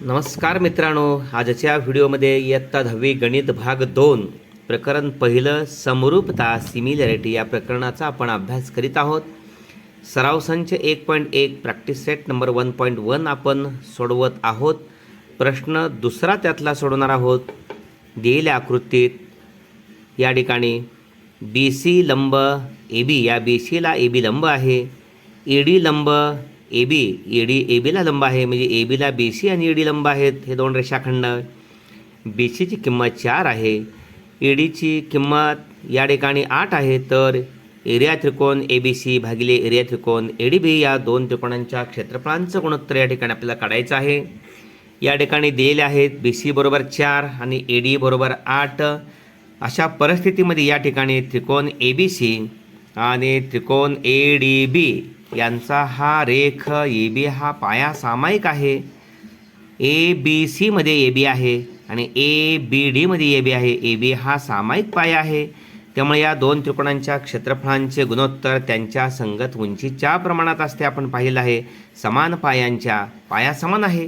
नमस्कार मित्रांनो, आजच्या व्हिडिओमध्ये इयत्ता 10वी गणित भाग 2 प्रकरण पहिलं समरूपता सिमिलॅरिटी या प्रकरणाचा आपण अभ्यास करीत आहोत. सराव संच 1.1 प्रॅक्टिस सेट नंबर 1.1 आपण सोडवत आहोत. प्रश्न दुसरा त्यातला सोडवणार आहोत. दिलेल्या आकृतीत या ठिकाणी बी सी लंब ए बी, या बी सीला ए बी लंब आहे. ए डी लंब A B, A D A बीला लंब आहे, म्हणजे ए बीला बी सी आणि ए डी लंब आहेत. हे दोन रेषाखंड. बी सीची किंमत 4 आहे, ए डीची किंमत या ठिकाणी 8 आहे. तर एरिया त्रिकोण ए बी सी भागिले एरिया त्रिकोण ए डी बी या दोन त्रिकोणांच्या क्षेत्रफळांचं गुणोत्तर या ठिकाणी आपल्याला काढायचं आहे. या ठिकाणी दिलेले आहेत बी सी बरोबर 4 आणि ए डी बरोबर 8. अशा परिस्थितीमध्ये या ठिकाणी त्रिकोण ए बी सी आणि त्रिकोण ए डी बी यांचा हा रेख ए बी हा पाया सामायिक आहे. ए बी सीमध्ये ए बी आहे आणि ए बी डीमध्ये ए बी आहे. ए बी हा सामायिक पाया आहे. त्यामुळे या दोन त्रिकोणांच्या क्षेत्रफळांचे गुणोत्तर त्यांच्या संगत उंचीच्या प्रमाणात असते. आपण पाहिलेलं आहे. समान पायांच्या पाया समान आहे,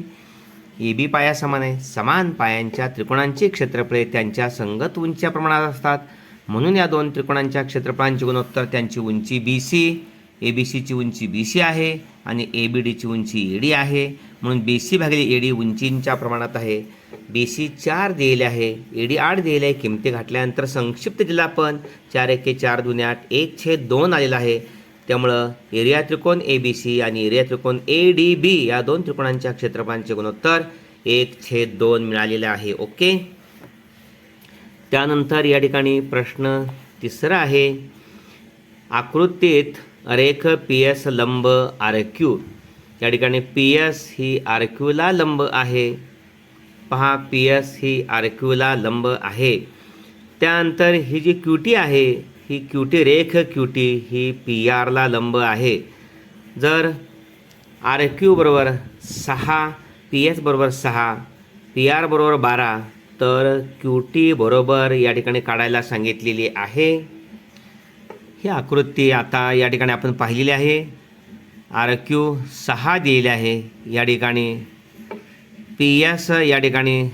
ए बी पाया समान आहे. समान पायांच्या त्रिकोणांची क्षेत्रफळे त्यांच्या संगत उंचीच्या प्रमाणात असतात. म्हणून या दोन त्रिकोणांच्या क्षेत्रफळांचे गुणोत्तर त्यांची उंची बी सी, ए बी सीची उंची बी सी आहे आणि ए बी डीची उंची ए डी आहे. म्हणून बी सी भागिले ए डी उंचींच्या प्रमाणात आहे. बी सी 4 दिलेले आहे, ए डी 8 दिलेले आहे. किमती घातल्यानंतर संक्षिप्त दिला आपण 4 एके 4 दुने 8 1/2 आलेला आहे. त्यामुळं एरिया त्रिकोण ए बी सी आणि एरिया त्रिकोण ए डी बी या दोन त्रिकोणांच्या क्षेत्रफळांचे गुणोत्तर 1/2 मिळालेले आहे. ओके. त्यानंतर या ठिकाणी प्रश्न तिसरा आहे. आकृतीत रेख पी एस लंब आर क्यू. या ठिकाणी पी एस ही आर क्यूला लंब आहे. पहा, पी एस ही आर क्यूला लंब आहे. त्यानंतर ही जी क्यू टी आहे, ही क्यू टी रेख क्यू टी ही पी आरला लंब आहे. जर आर क्यू बरोबर 6, पी एस बरोबर 6, पी आर बरोबर 12, तर क्यू टी बरोबर या ठिकाणी काढायला सांगितलेली आहे. ही आकृती आता या ठिकाणी आपण पाहिलेली आहे. आर क्यू 6 दिलेली आहे. या ठिकाणी पी एस या ठिकाणी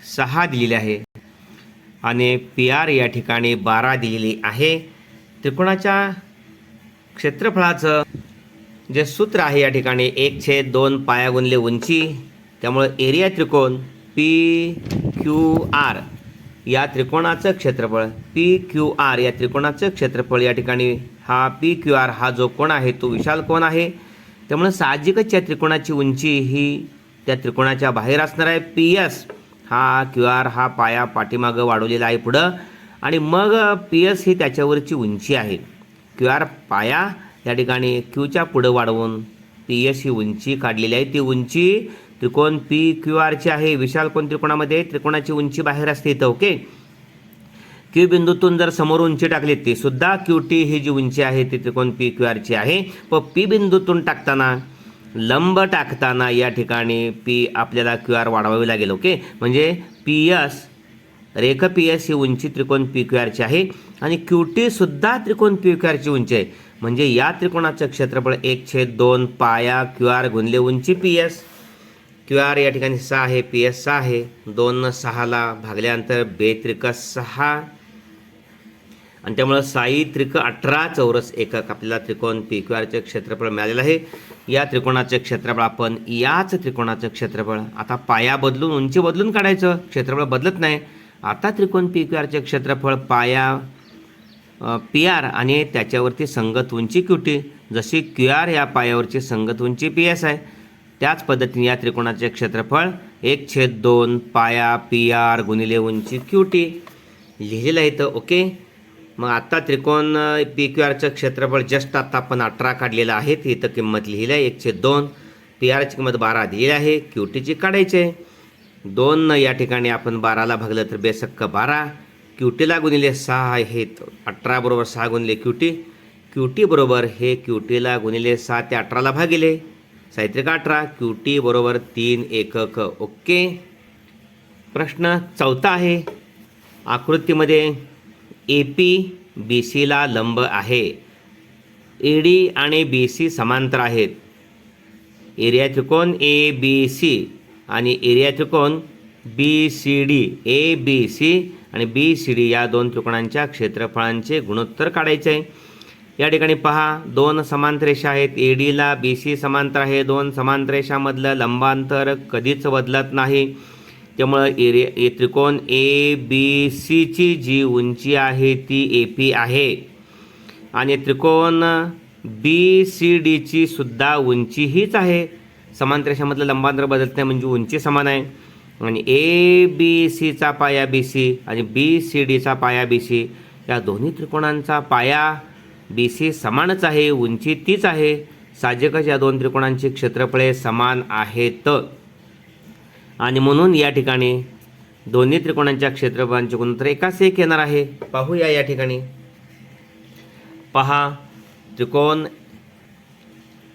6 दिलेली आहे आणि पी आर या ठिकाणी 12 दिलेली आहे. त्रिकोणाच्या क्षेत्रफळाचं जे सूत्र आहे या ठिकाणी 1/2 पाया गुणले उंची. त्यामुळे एरिया त्रिकोण पी क्यू आर या त्रिकोणाचं क्षेत्रफळ, पी क्यू आर या त्रिकोणाचं क्षेत्रफळ या ठिकाणी हा पी क्यू आर हा जो कोण आहे तो विशाल कोण आहे. त्यामुळे साहजिकच या त्रिकोणाची उंची ही त्या त्रिकोणाच्या बाहेर असणार आहे. पी एस हा क्यू आर हा पाया पाठीमागं वाढवलेला आहे पुढं, आणि मग पी एस ही त्याच्यावरची उंची आहे. क्यू आर पाया या ठिकाणी क्यूच्या पुढं वाढवून पी एस ही उंची काढलेली आहे. ती उंची त्रिकोण पी क्यू आरची आहे. विशाल कोण त्रिकोणामध्ये त्रिकोणाची उंची बाहेर असते इथं. ओके. क्यू बिंदूतून जर समोर उंची टाकली ती सुद्धा क्यू टी ही जी उंची आहे ती त्रिकोण पी क्यू आरची आहे. पण पी बिंदूतून टाकताना, लंब टाकताना या ठिकाणी पी आपल्याला क्यू आर वाढवावी लागेल. ओके. म्हणजे पी एस रेख पी एस ही उंची त्रिकोण पी क्यू आरची आहे आणि क्यू टी सुद्धा त्रिकोण पी क्यू आरची उंची आहे. म्हणजे या त्रिकोणाचं क्षेत्रफळ 1/2 पाया क्यू आर गुणले उंची पी एस. क्यू आर या ठिकाणी 6 आहे, पी एस 6 आहे. 2 6ला भागल्यानंतर 2 त्रिक 6 आणि त्यामुळं 6 त्रिक 18 चौरस एकक आपल्याला त्रिकोण पी क्यू आरचे क्षेत्रफळ मिळालेलं आहे. या त्रिकोणाचे क्षेत्रफळ आपण याच त्रिकोणाचं क्षेत्रफळ आता पाया बदलून उंची बदलून काढायचं. क्षेत्रफळ बदलत नाही. आता त्रिकोण पी क्यू आरचे क्षेत्रफळ पाया पी आर आणि त्याच्यावरती संगत उंची क्यू टी. जशी क्यू आर या पायावरची संगत उंची पी एस आहे, त्याच पद्धतीने या त्रिकोणाचे क्षेत्रफळ 1/2 पाया पी आर गुणिले उंची क्यू टी लिहिलेलं आहे इथं. ओके. मग आता त्रिकोण पी क्यू आरचं क्षेत्रफळ जस्ट आता आपण 18 काढलेलं आहे. ती इथं किंमत लिहिली आहे 1/2. पी आरची किंमत 12 दिलेली आहे. क्यू टीची काढायची आहे. 2 या ठिकाणी आपण 12ला भागलं तर बेसक्क 12. क्यू टीला गुणिले 6 आहेत. 18 बरोबर 6 गुणिले क्यू टी. क्यू टी बरोबर हे क्यू टीला गुणिले 6 ते 18ला भागिले 6 18. क्यू टी बरोबर 3 एकक. ओके. प्रश्न चौथा आहे. आकृतीमध्ये ए पी बी सीला लंब आहे. ए डी आणि बी सी समांतर आहेत. एरिया त्रिकोण ए बी सी आणि एरिया त्रिकोण B C D, A B C आणि बी सी डी या दोन त्रिकोणांच्या क्षेत्रफळांचे गुणोत्तर काढायचे आहे. या ठिकाणी पहा, दोन समांतर रेषा आहेत. ए डीला बी सी समांतर आहे. दोन समांतर रेषामधलं लंबांतर कधीच बदलत नाही. त्यामुळं त्रिकोण ए बी सीची जी उंची आहे ती ए पी आहे आणि त्रिकोण बी सी डीची सुद्धा उंची हीच आहे. समांतर रेषामधलं लंबांतर बदलत नाही म्हणजे उंची समान आहे. आणि ए बी सीचा पाया बी सी आणि बी सी डीचा पाया बी सी या दोन्ही त्रिकोणांचा पाया बी सी समानच आहे, उंची तीच आहे. साहजिकच या दोन त्रिकोणांची क्षेत्रफळे समान आहेत आणि म्हणून या ठिकाणी दोन्ही त्रिकोणांच्या क्षेत्रफळांचे गुणोत्तर एकाच एक येणार आहे. पाहूया या ठिकाणी. पहा, त्रिकोण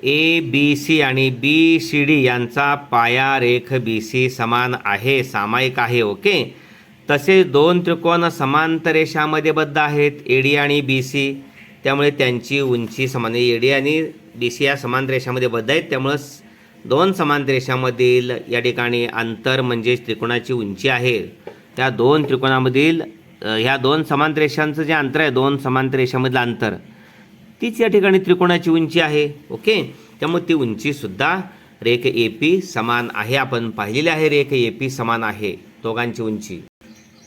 ए बी सी आणि बी सी डी यांचा पाया रेख बी सी समान आहे, सामायिक आहे. ओके. तसेच दोन त्रिकोण समांतर रेषामध्ये बद्ध आहेत, ए डी आणि बी सी. त्यामुळे त्यांची उंची समान आहे. ए डी आणि बी सी या समांतर रेषामध्ये बद्ध आहेत. त्यामुळं दोन समांतर रेषामधील या ठिकाणी अंतर म्हणजेच त्रिकोणाची उंची आहे. त्या दोन त्रिकोणामधील ह्या दोन समांतर रेषांचं जे अंतर आहे, दोन समांतर रेषामधलं अंतर, तीच या ठिकाणी त्रिकोणाची उंची आहे. ओके. त्यामुळे ती उंचीसुद्धा रेख ए पी समान आहे. आपण पाहिलेली आहे रेख ए पी समान आहे. दोघांची उंची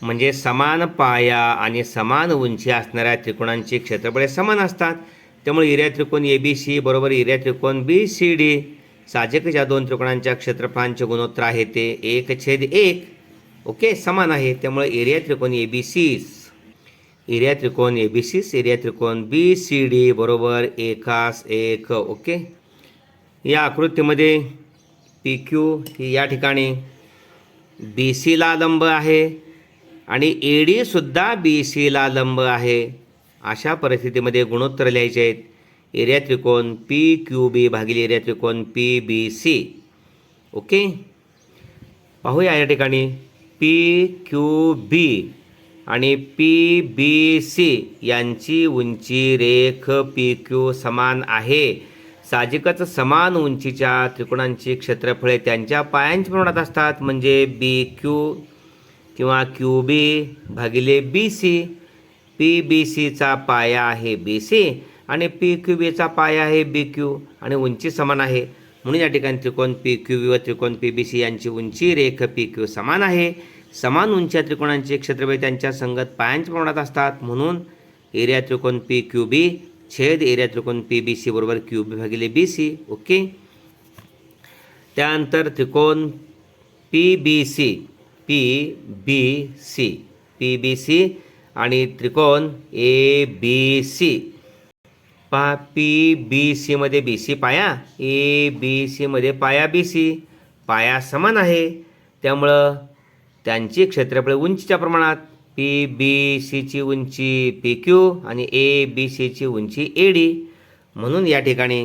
म्हणजे समान पाया आणि समान उंची असणाऱ्या त्रिकोणांची क्षेत्रफळे समान असतात. त्यामुळे एरिया त्रिकोण ए बी सी बरोबर एरिया त्रिकोण बी सी डी. साहजिकच या दोन त्रिकोणांच्या क्षेत्रफळांचे गुणोत्तर आहे ते 1/1. ओके, समान आहे. त्यामुळे एरिया त्रिकोण ए बी सी, एरिया त्रिकोण ए बी सी, एरिया त्रिकोण बी सी डी बरोबर 1:1. ओके. या आकृतीमध्ये पी क्यू ही या ठिकाणी बी सीला लंब आहे आणि ए डीसुद्धा बी सीला लंब आहे. अशा परिस्थितीमध्ये गुणोत्तर लिहायचे आहेत. एरिया त्रिकोण पी क्यू बी भागिले एरिया त्रिकोण पी बी सी. ओके. पाहूया या ठिकाणी पी क्यू बी आणि पी बी सी यांची उंची रेख पी क्यू समान आहे. साहजिकच समान उंचीच्या त्रिकोणांची क्षेत्रफळे त्यांच्या पायांच्या प्रमाणात असतात. म्हणजे बी क्यू किंवा क्यू बी भागिले बी सी. पी बी सीचा पाया आहे बी सी आणि पी क्यू बीचा पाया आहे बी क्यू आणि उंची समान आहे. म्हणून या ठिकाणी त्रिकोण पी क्यू बी व त्रिकोण पी बी सी यांची उंची रेख पी क्यू समान आहे. समान उंची त्रिकोणांचे क्षेत्रफळ त्यांच्या संगत पायांच्या प्रमाणात असतात. म्हणून एरिया त्रिकोण पी क्यू बी छेद एरिया त्रिकोण पी बी सी बरोबर क्यू बी भागिले बी सी. ओके. त्यानंतर त्रिकोण P B C, P B C, P B C आणि त्रिकोण ए बी सी. पहा, पी बी सीमध्ये बी सी पाया, ए बी सीमध्ये पाया बी सी. पाया समान आहे. त्यामुळं त्यांची क्षेत्रफळ उंचीच्या प्रमाणात पी बी सीची उंची पी क्यू आणि ए बी सीची उंची ए डी. म्हणून या ठिकाणी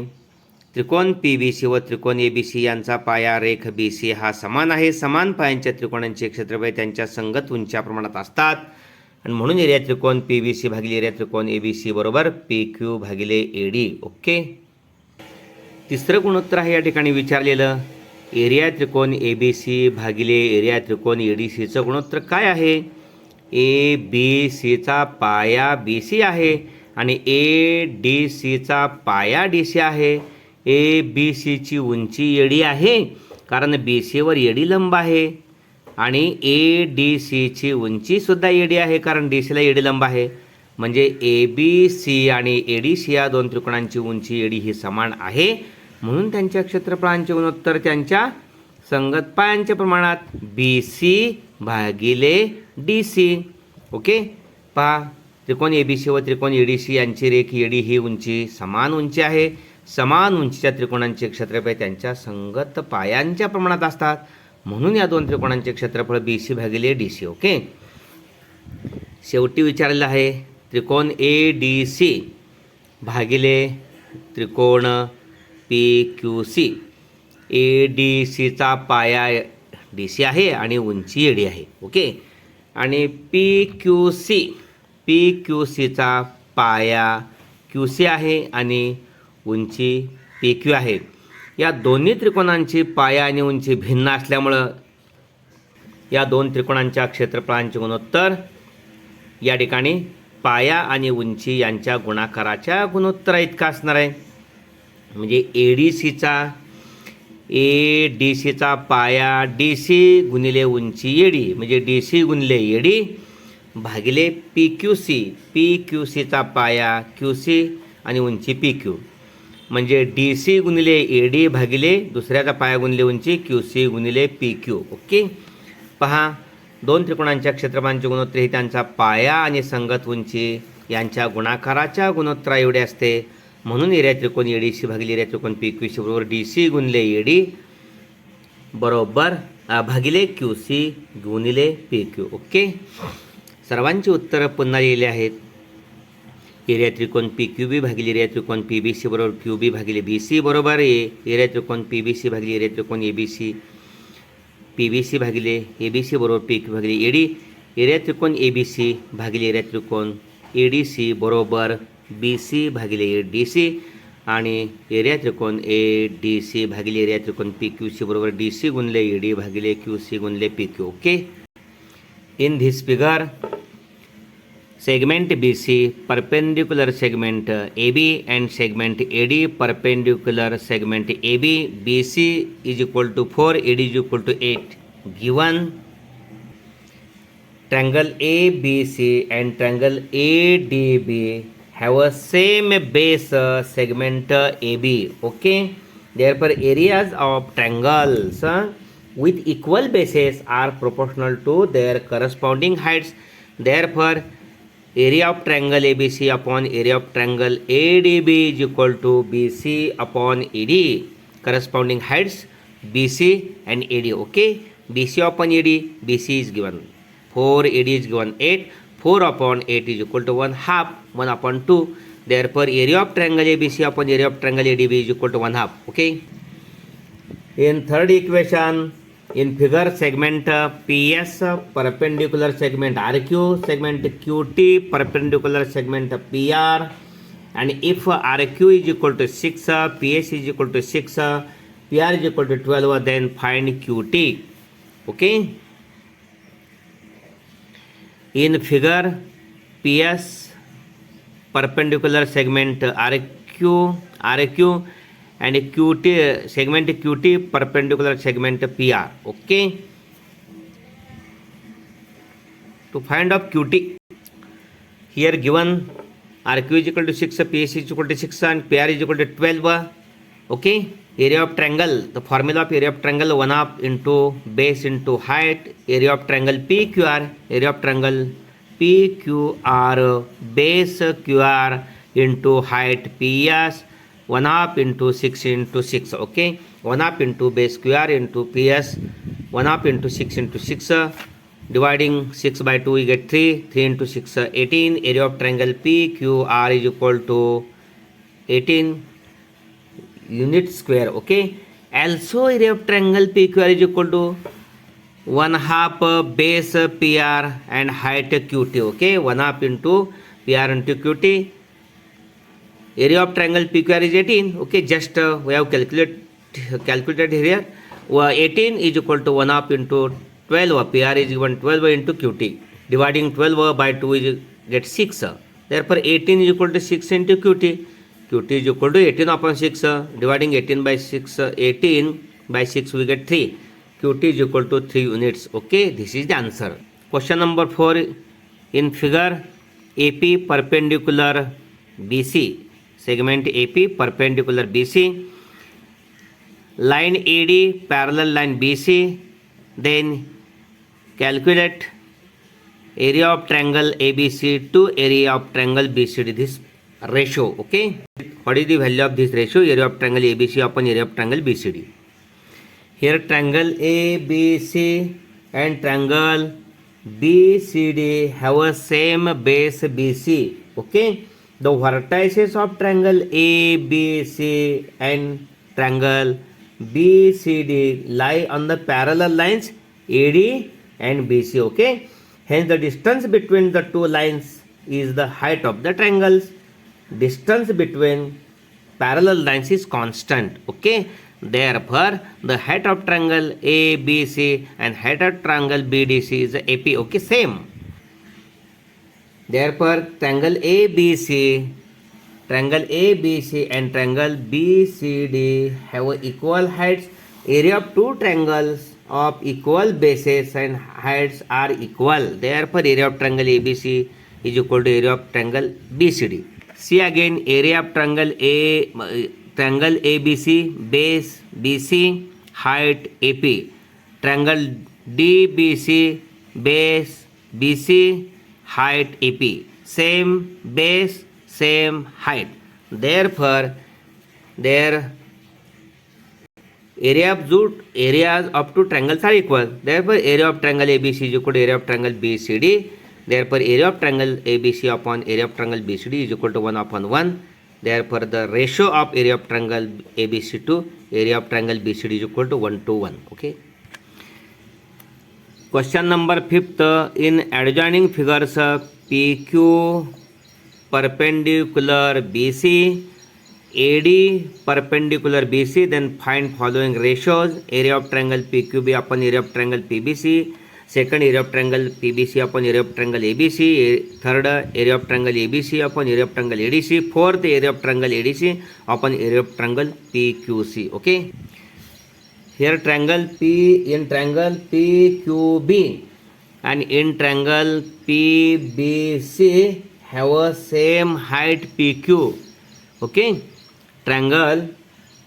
त्रिकोण पी बी सी व त्रिकोण ए बी सी यांचा पाया रेख बी सी हा समान आहे. समान पायांच्या त्रिकोणांचे क्षेत्रफळ त्यांच्या संगत उंच्या प्रमाणात असतात आणि म्हणून एरिया त्रिकोण पी बी सी भागिले एरिया त्रिकोण ए बी सी बरोबर पी क्यू भागिले ए डी. ओके. तिसरं गुणोत्तर आहे या ठिकाणी विचारलेलं. एरिया त्रिकोण ए बी सी भागिले एरिया त्रिकोण ए डी सीचं गुणोत्तर काय आहे? ए बी सीचा पाया बी सी आहे आणि ए डी सीचा पाया डी सी आहे. ए बी सीची उंची ए डी आहे कारण बी सीवर ए डी लंब आहे आणि ए डी सीची उंचीसुद्धा ए डी आहे कारण डी सीला ए डी लंब आहे. म्हणजे ए बी सी आणि ए डी सी या दोन त्रिकोणांची उंची ए डी ही समान आहे. म्हणून त्यांच्या क्षेत्रफळांचे गुणोत्तर त्यांच्या संगत पायांच्या प्रमाणात बी सी भागिले डी सी. ओके. पहा, त्रिकोण ए बी सी व त्रिकोण ए डी सी यांची रेख ए डी ही उंची समान उंची आहे. समान उंचीच्या त्रिकोणांचे क्षेत्रफळ त्यांच्या संगत पायांच्या प्रमाणात असतात. म्हणून या दोन त्रिकोणांचे क्षेत्रफळ बी सी भागिले डी सी. ओके. शेवटी विचारलेलं आहे त्रिकोण ए डी सी भागिले त्रिकोण P Q C. A D सीचा पाया डी सी आहे आणि उंची ए डी आहे. ओके. आणि पी क्यू सीचा पाया क्यू सी आहे आणि उंची पी क्यू आहे. या दोन्ही त्रिकोणांची पाया आणि उंची भिन्न असल्यामुळं या दोन त्रिकोणांच्या क्षेत्रफळांचे गुणोत्तर या ठिकाणी पाया आणि उंची यांच्या गुणाकाराच्या गुणोत्तरा इतका असणार आहे. म्हणजे ADCचा पाया DC गुणिले उंची AD म्हणजे DC गुणिले AD भागिले PQCचा पाया QC आणि उंची PQ म्हणजे DC गुणिले AD भागिले दुसऱ्याचा पाया गुणिले उंची QC गुणिले PQ. ओके, पहा दोन त्रिकोणांच्या क्षेत्रफळांचे गुणोत्तर हे त्यांचा पाया आणि संगत उंची यांच्या गुणाकाराच्या गुणोत्तरा एवढे असते. म्हणून एरिया त्रिकोण ADC भागिले एरिया त्रिकोण PQC बरोबर DC गुणिले AD बरोबर भागिले QC गुणिले PQ. ओके, सर्वांची उत्तरं पुन्हा लिहिली आहेत. एरिया त्रिकोण PQB भागिले एरिया त्रिकोण PBC बरोबर QB भागिले BC बरोबर एरिया त्रिकोण PBC भागिले एरिया त्रिकोण PBC भागिले ABC बरोबर PQ भागिले AD एरिया त्रिकोण ABC भागिले एरिया त्रिकोण ADC बरोबर BC भागिले DC आणि एरिया त्रिकोण ADC भागिले एरिया त्रिकोण PQC बरोबर DC गुणिले AD भागिले QC गुणिले PQ. Okay, in this figure segment BC perpendicular segment AB and segment AD perpendicular segment AB BC is equal to 4 AD is equal to 8 given triangle ABC and triangle ADB have a same base segment AB. Okay, therefore areas of triangles with equal bases are proportional to their corresponding heights. Therefore area of triangle ABC upon area of triangle ADB is equal to BC upon AD. Corresponding heights BC and AD. Okay, BC upon AD, BC is given 4, AD is given 8. 4 upon 8 is equal to 1 half, 1 upon 2. Therefore area of triangle ABC upon area of triangle ADB is equal to 1 half. Okay, in third equation, in figure segment PS perpendicular segment RQ, segment QT perpendicular segment PR, and if RQ is equal to 6, PS is equal to 6, PR is equal to 12, then find QT. Okay, in figure PS perpendicular segment RQ and QT segment QT perpendicular segment PR. Okay, to find out QT, here given RQ is equal to 6, PS is equal to 6 and PR is equal to 12. Okay, area of triangle, the formula of area of triangle 1 half into base into height. Area of triangle PQR, area of triangle PQR base QR into height PS 1 half into 6 into 6. Okay, 1 half into base QR into PS 1 half into 6 into 6, dividing 6 by 2 we get 3, 3 into 6 18. Area of triangle PQR is equal to 18 unit square. Okay, also area of triangle PQR is equal to 1 half base PR and height QT. Okay, 1 half into PR into QT. Area of triangle PQR is 18. Okay, just we have calculated here. 18 is equal to 1 half into 12. PR is given 12 into QT. Dividing 12 by 2 is get 6. Therefore 18 is equal to 6 into QT. QT is equal to 18 upon 6. Dividing 18 by 6, 18 by 6 we get 3. QT is equal to 3 units. Okay, this is the answer. Question number 4, in figure AP perpendicular BC, segment AP perpendicular BC, line AD parallel line BC, then calculate area of triangle ABC to area of triangle BCD, this ratio. Okay, what is the value of this ratio? Area of triangle ABC upon area of triangle BCD. Here triangle ABC and triangle BCD have a same base BC. Okay, the vertices of triangle ABC and triangle BCD lie on the parallel lines AD and BC. Okay, hence the distance between the two lines is the height of the triangles. Distance between parallel lines is constant. Okay, Therefore, the height of triangle ABC and height of triangle BDC is AP. Okay, same. Therefore, triangle ABC and triangle BCD have equal heights. Area of two triangles of equal bases and heights are equal. Therefore, area of triangle ABC is equal to area of triangle BCD. See again, area of triangle ABC, base BC, height AP. Triangle DBC, base BC, height AP. Same base, same height. Therefore, their areas of two triangles are equal. Therefore, area of triangle ABC is equal to area of triangle BCD. Therefore, area of triangle ABC upon area of triangle BCD is equal to 1 upon 1. Therefore, the ratio of area of triangle ABC to area of triangle BCD is equal to 1 to 1. Okay. Question number 5th. In adjoining figures, PQ perpendicular BC, AD perpendicular BC, then find following ratios. Area of triangle PQB upon area of triangle PBC. Second, area of triangle PBC upon area of triangle ABC. Third, area of triangle ABC upon area of triangle ADC. Fourth, area of triangle ADC upon area of triangle PQC. Okay. Here triangle in triangle PQB and in triangle PBC have a same height PQ. Okay. Triangle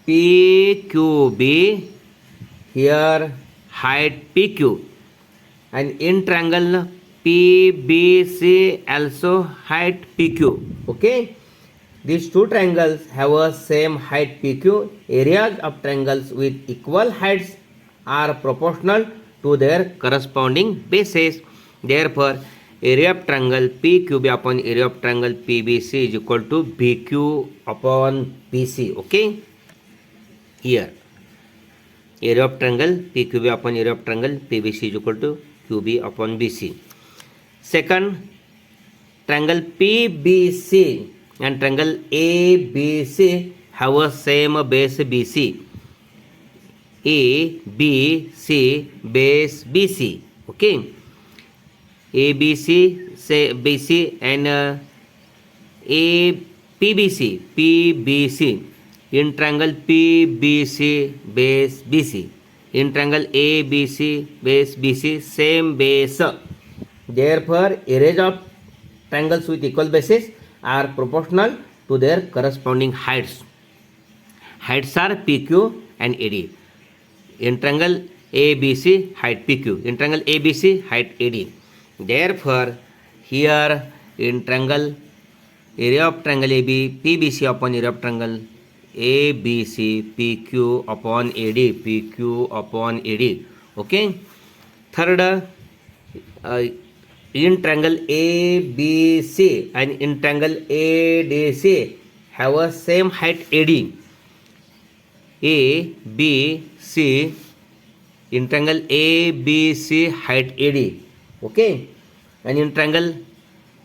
PQB, here height PQ, and in triangle PBC also height PQ. Okay, these two triangles have a same height PQ. Areas of triangles with equal heights are proportional to their corresponding bases. Therefore, area of triangle PQB upon area of triangle PBC is equal to BQ upon BC. Okay, here area of triangle PQB upon area of triangle PBC is equal to QB upon BC. Second, triangle PBC and triangle ABC have a same base BC. ABC base BC. Okay, ABC say BC and PBC in triangle PBC base BC, in triangle ABC base BC same base. Therefore, areas of triangles with equal bases are proportional to their corresponding heights. Heights are PQ and AD. In triangle ABC, height PQ. In triangle ABC, height AD. Therefore, here in triangle, area of triangle AB, PBC upon area of triangle ABC, PQ upon AD, PQ upon AD. Okay. Third, in triangle ABC and in triangle ADC have a same height AD. ABC, in triangle ABC height AD. Okay, and in triangle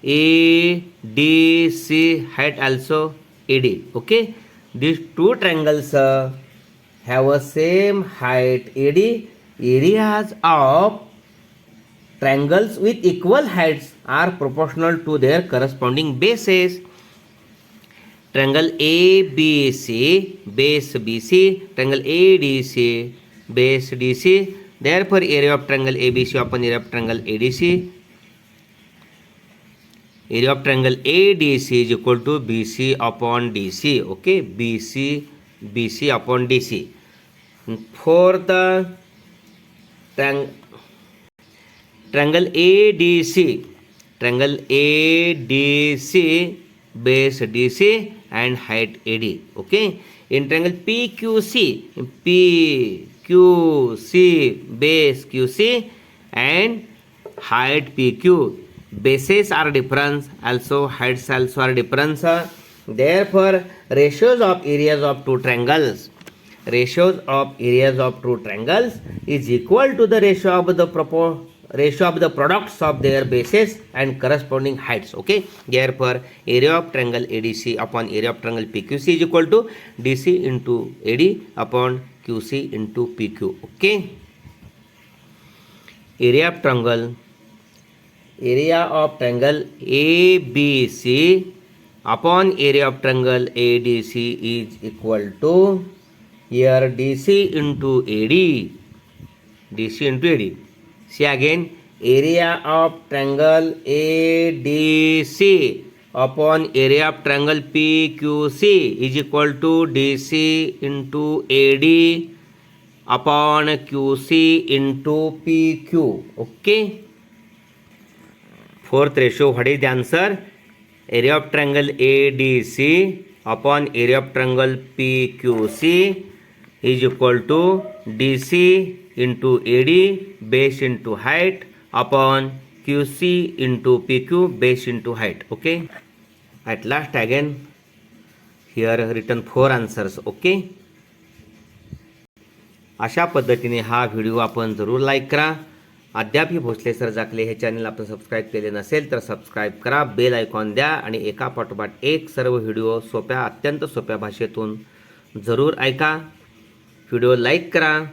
ADC height also AD. Okay, these two triangles have a same height AD. Areas of triangles with equal heights are proportional to their corresponding bases. Triangle ABC base BC, triangle ADC base DC. Therefore, area of triangle ABC upon area of triangle ADC, area of triangle ADC is equal to BC upon DC. Okay, BC upon DC. Fourth, triangle ADC base DC and height AD. Okay, in triangle PQC base QC and height PQ. Bases are different, also heights also are different. Therefore, ratios of areas of two triangles is equal to the ratio of the products of their bases and corresponding heights. Okay, therefore area of triangle ADC upon area of triangle PQC is equal to DC into AD upon QC into PQ. Okay. Area of triangle ABC upon area of triangle ADC is equal to here DC into AD. See again, area of triangle ADC upon area of triangle PQC is equal to DC into AD upon QC into PQ. Okay. Fourth ratio, what is the answer? Area of triangle ADC upon area of triangle PQC is equal to DC into AD base into height upon QC into PQ base into height. Okay. At last again here written 4 answers. Okay. अशा पद्धतीने हा video आपण जरूर like करा. अद्यापही Bhosale sir जाकले हे channel आपण subscribe केले नसेल तर सबस्क्राईब करा, बेल आयकॉन द्या आणि एका पाठोपाठ एक सर्व व्हिडिओ अत्यंत सोप्या भाषेतून जरूर ऐका. व्हिडिओ लाईक करा,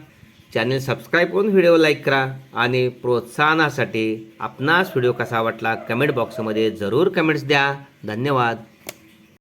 चॅनल सबस्क्राईब करून व्हिडिओ लाईक करा आणि प्रोत्साहनासाठी आपणास व्हिडिओ कसा वाटला कमेंट बॉक्समध्ये जरूर कमेंट्स द्या. धन्यवाद.